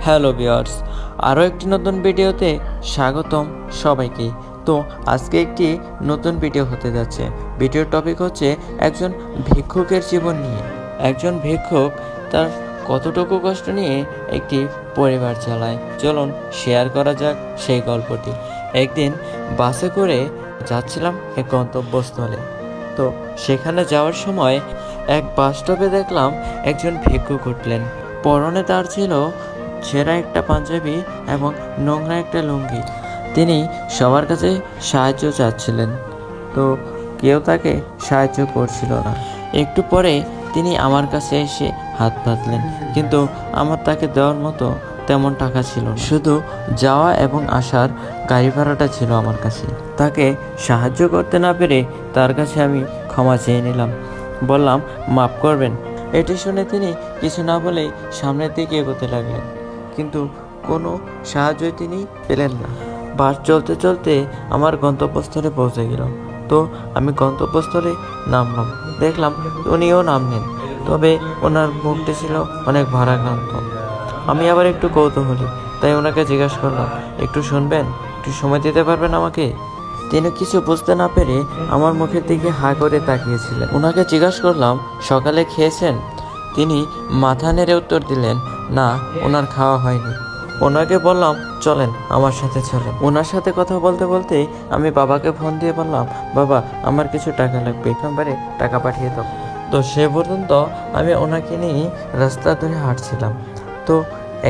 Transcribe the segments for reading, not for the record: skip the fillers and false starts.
Hello viewers, আরও একটি নতুন ভিডিওতে স্বাগতম সবাইকে। তো আজকে একটি নতুন ভিডিও হতে যাচ্ছে। ভিডিওর টপিক হচ্ছে একজন ভিক্ষুকের জীবন নিয়ে। একজন ভিক্ষুক তার কতটুকু কষ্ট নিয়ে একটি পরিবার চালায়, চলুন শেয়ার করা যাক সেই গল্পটি। একদিন বাসে করে যাচ্ছিলাম এক গন্তব্যস্থলে। তো সেখানে যাওয়ার সময় এক বাস স্টপে দেখলাম একজন ভিক্ষুক উঠলেন। পরনে তার ছিল ছেঁড়া একটা পাঞ্জাবি এবং নোংরা একটা লুঙ্গি। তিনি সবার কাছে সাহায্য চাচ্ছিলেন, তো কেউ তাকে সাহায্য করছিল না। একটু পরে তিনি আমার কাছে এসে হাত পাতলেন, কিন্তু আমার তাকে দেওয়ার মতো তেমন টাকা ছিল না। শুধু যাওয়া এবং আসার গাড়ি ভাড়াটা ছিল আমার কাছে। তাকে সাহায্য করতে না পেরে তার কাছে আমি ক্ষমা চেয়ে নিলাম। বললাম, মাফ করবেন। এটি শুনে তিনি কিছু না বলেই সামনের দিকে এগোতে লাগলেন, কিন্তু কোনো সাহায্যই তিনি পেলেন না। বাস চলতে চলতে আমার গন্তব্যস্থলে পৌঁছে গেল। তো আমি গন্তব্যস্থলে নামলাম, দেখলাম উনিও নামলেন, তবে ওনার মুখটি ছিল অনেক ভারাক্রান্ত। আমি আবার একটু কৌতূহলী, তাই ওনাকে জিজ্ঞাসা করলাম, একটু শুনবেন, একটু সময় দিতে পারবেন আমাকে? তিনি কিছু বুঝতে না পেরে আমার মুখের দিকে হা করে তাকিয়েছিলেন। ওনাকে জিজ্ঞাসা করলাম, সকালে খেয়েছেন? তিনি মাথা নেড়ে উত্তর দিলেন, না, ওনার খাওয়া হয়নি। ওনাকে বললাম, চলেন, আমার সাথে চলেন। ওনার সাথে কথা বলতে বলতে আমি বাবাকে ফোন দিয়ে বললাম, বাবা, আমার কিছু টাকা লাগবে, একেবারে টাকা পাঠিয়ে দাও। তো সে পর্যন্ত আমি ওনাকে নিয়ে রাস্তা ধরে হাঁটছিলাম। তো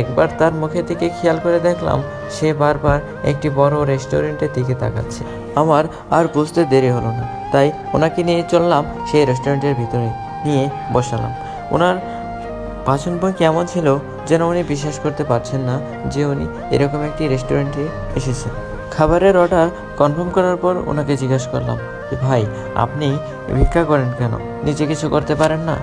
একবার তার মুখের দিকে খেয়াল করে দেখলাম সে বারবার একটি বড় রেস্টুরেন্টের দিকে তাকাচ্ছে। আমার আর বুঝতে দেরি হলো না, তাই ওনাকে নিয়ে চললাম সেই রেস্টুরেন্টের ভিতরে, নিয়ে বসালাম। ওনার বাচনভঙ্গি কেমন ছিল যেন উনি বিশ্বাস করতে পারছেন না যে উনি এরকম একটি রেস্টুরেন্টে এসেছেন। খাবারের অর্ডার কনফার্ম করার পর ওনাকে জিজ্ঞাসা করলাম, ভাই, আপনি ভিক্ষা করেন কেন? নিজে কিছু করতে পারেন না?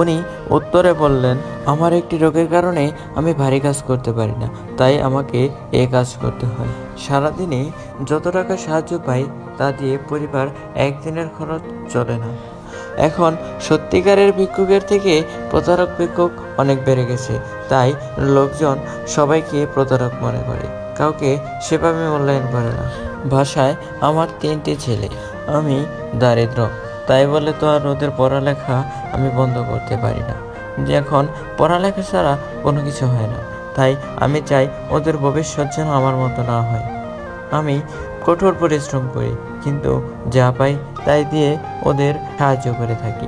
উনি উত্তরে বললেন, আমার একটি রোগের কারণে আমি ভারী কাজ করতে পারি না, তাই আমাকে এই কাজ করতে হয়। সারাদিনে যত টাকা সাহায্য পাই তা দিয়ে পরিবার একদিনের খরচ চলে না। এখন সত্যিকারের ভিক্ষুকের থেকে প্রতারক ভিক্ষুক অনেক বেড়ে গেছে, তাই লোকজন সবাইকে প্রতারক মনে করে, কাউকে সেভাবে মূল্যায়ন করে না। বাসায় আমার 3টি ছেলে, আমি দারিদ্র, তাই বলে তো আর ওদের পড়ালেখা আমি বন্ধ করতে পারি না। যে এখন পড়ালেখা ছাড়া কোনো কিছু হয় না, তাই আমি চাই ওদের ভবিষ্যৎ যেন আমার মতো না হয়। আমি কঠোর পরিশ্রম করি, কিন্তু যা পাই তাই দিয়ে ওদের সাহায্য করে থাকি।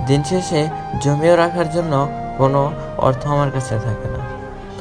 দিন শেষে জমিও রাখার জন্য কোনো অর্থ আমার কাছে থাকে না।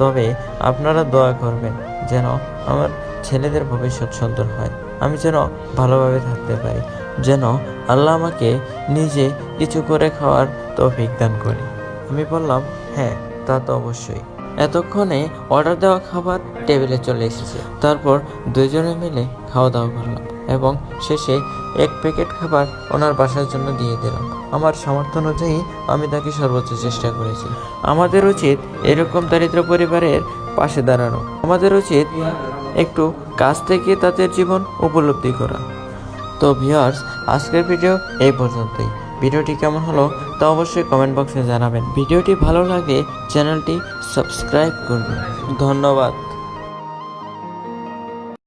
তবে আপনারা দোয়া করবেন যেন আমার ছেলেদের ভবিষ্যৎ সুন্দর হয়, আমি যেন ভালোভাবে থাকতে পারি, যেন আল্লাহ আমাকে নিজে কিছু করে খাওয়ার তৌফিক দান করে। আমি বললাম, হ্যাঁ, তা তো অবশ্যই। এতক্ষণে অর্ডার দেওয়া খাবার টেবিলে চলে এসেছে। তারপর দুইজনে মিলে খাওয়া দাওয়া করলাম এবং শেষে এক প্যাকেট খাবার ওনার বাসার জন্য দিয়ে দিলাম। আমার সামর্থ্য অনুযায়ী আমি তাকে সর্বোচ্চ চেষ্টা করেছি। আমাদের উচিত এরকম দারিদ্র পরিবারের পাশে দাঁড়ানো। আমাদের উচিত একটু কাছ থেকে তাদের জীবন উপলব্ধি করা। তো ভিউয়ার্স, আজকের ভিডিও এই পর্যন্তই। ভিডিওটি কেমন হলো তা অবশ্যই কমেন্ট বক্সে জানাবেন। ভিডিওটি ভালো লাগলে চ্যানেলটি সাবস্ক্রাইব করবেন। ধন্যবাদ।